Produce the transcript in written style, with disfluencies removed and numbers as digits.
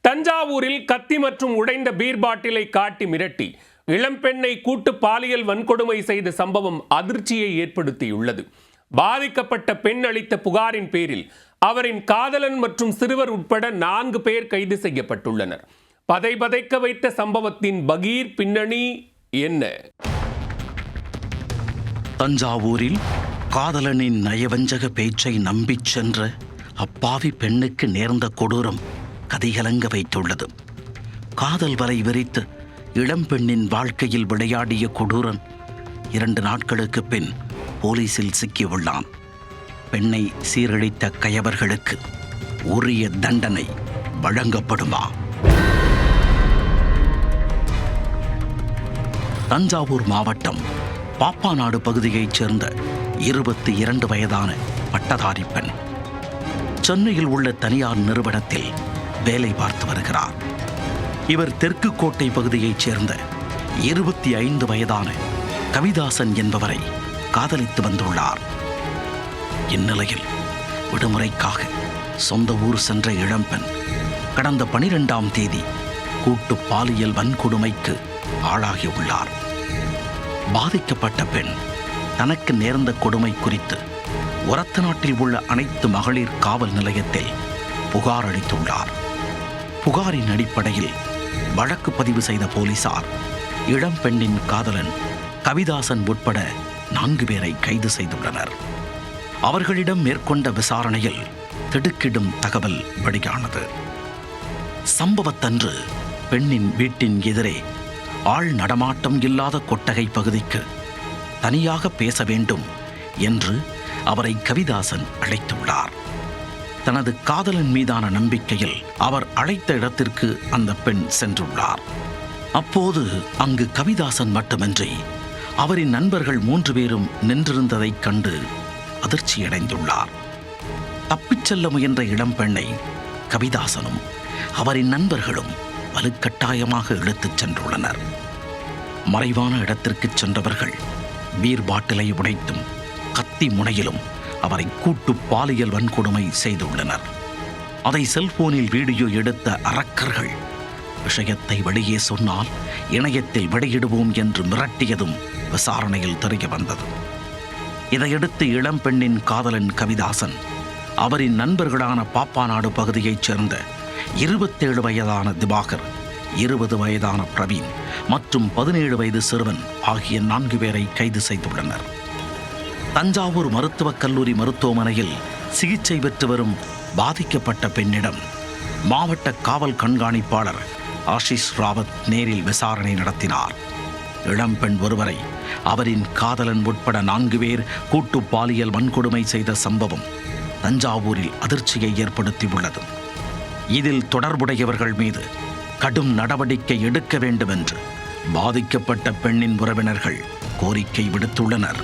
தஞ்சாவூரில் கத்தி மற்றும் உடைந்த பீர் பாட்டிலை காட்டி மிரட்டி இளம்பெண்ணை கூட்டு பாலியல் வன்கொடுமை செய்த சம்பவம் அதிர்ச்சியை ஏற்படுத்தியுள்ளது. பாதிக்கப்பட்ட பெண் அளித்த புகாரின் பேரில் அவரின் காதலன் மற்றும் சிறுவர் உட்பட 4 பேர் கைது செய்யப்பட்டுள்ளனர். பதைபதைக்க வைத்த சம்பவத்தின் பகீர் பின்னணி என்ன? தஞ்சாவூரில் காதலனின் நயவஞ்சக பேச்சை நம்பிச் சென்ற அப்பாவி பெண்ணுக்கு நேர்ந்த கொடூரம் கதிகலங்க வைத்துள்ளது. காதல் வலை விரித்து இளம்பெண்ணின் வாழ்க்கையில் விளையாடிய கொடூரன் 2 நாட்களுக்கு பின் போலீசில் சிக்கியுள்ளான். பெண்ணை சீரழித்த கயவர்களுக்கு உரிய தண்டனை வழங்கப்படுமா? தஞ்சாவூர் மாவட்டம் பாப்பாநாடு பகுதியைச் சேர்ந்த 22 வயதான பட்டதாரி பெண் சென்னையில் உள்ள தனியார் நிறுவனத்தில் வேலை பார்த்து வருகிறார். இவர் தெற்கு கோட்டை பகுதியைச் சேர்ந்த 25 வயதான கவிதாசன் என்பவரை காதலித்து வந்துள்ளார். இந்நிலையில் விடுமுறைக்காக சொந்த ஊர் சென்ற இளம்பெண் கடந்த 12ஆம் தேதி கூட்டு பாலியல் வன்கொடுமைக்கு ஆளாகியுள்ளார். பாதிக்கப்பட்ட பெண் தனக்கு நேர்ந்த கொடுமை குறித்து ஒரத்தநாட்டில் உள்ள அனைத்து மகளிர் காவல் நிலையத்தில் புகார் அளித்துள்ளார். புகாரின் அடிப்படையில் வழக்கு பதிவு செய்த போலீசார் இளம்பெண்ணின் காதலன் கவிதாசன் உட்பட 4 பேரை கைது செய்துள்ளனர். அவர்களிடம் மேற்கொண்ட விசாரணையில் திடுக்கிடும் தகவல் வெளியானது. சம்பவத்தன்று பெண்ணின் வீட்டின் எதிரே ஆள் நடமாட்டம் இல்லாத கொட்டகை பகுதிக்கு தனியாக பேச வேண்டும் என்று அவரை கவிதாசன் அழைத்துள்ளார். தனது காதலன் மீதான நம்பிக்கையில் அவர் அழைத்த இடத்திற்கு அந்த பெண் சென்றுள்ளார். அப்போது அங்கு கவிதாசன் மட்டுமின்றி அவரின் நண்பர்கள் 3 பேரும் நின்றிருந்ததைக் கண்டு அதிர்ச்சியடைந்துள்ளார். தப்பிச் செல்ல முயன்ற இளம்பெண்ணை கவிதாசனும் அவரின் நண்பர்களும் வலுக்கட்டாயமாக இழுத்துச் சென்றுள்ளனர். மறைவான இடத்திற்கு சென்றவர்கள் பீர் பாட்டிலை உடைத்தும் கத்தி முனையிலும் அவரை கூட்டு பாலியல் வன்கொடுமை செய்துள்ளனர். அதை செல்போனில் வீடியோ எடுத்த அரக்கர்கள் விஷயத்தை வெளியே சொன்னால் இணையத்தில் வெளியிடுவோம் என்று மிரட்டியதும் விசாரணையில் தெரிய வந்தது. இதையடுத்து இளம்பெண்ணின் காதலன் கவிதாசன் அவரின் நண்பர்களான பாப்பாநாடு பகுதியைச் சேர்ந்த 27 வயதான திவாகர், 20 வயதான பிரவீன் மற்றும் 17 வயது சிறுவன் ஆகிய 4 பேரை கைது செய்துள்ளனர். தஞ்சாவூர் மருத்துவக் கல்லூரி மருத்துவமனையில் சிகிச்சை பெற்று வரும் பாதிக்கப்பட்ட பெண்ணிடம் மாவட்ட காவல் கண்காணிப்பாளர் ஆஷிஷ் ராவத் நேரில் விசாரணை நடத்தினார். இளம்பெண் ஒருவரை அவரின் காதலன் உட்பட 4 பேர் கூட்டு பாலியல் வன்கொடுமை செய்த சம்பவம் தஞ்சாவூரில் அதிர்ச்சியை ஏற்படுத்தியுள்ளது. இதில் தொடர்புடையவர்கள் மீது கடும் நடவடிக்கை எடுக்க வேண்டும் என்று பாதிக்கப்பட்ட பெண்ணின் உறவினர்கள் கோரிக்கை விடுத்துள்ளனர்.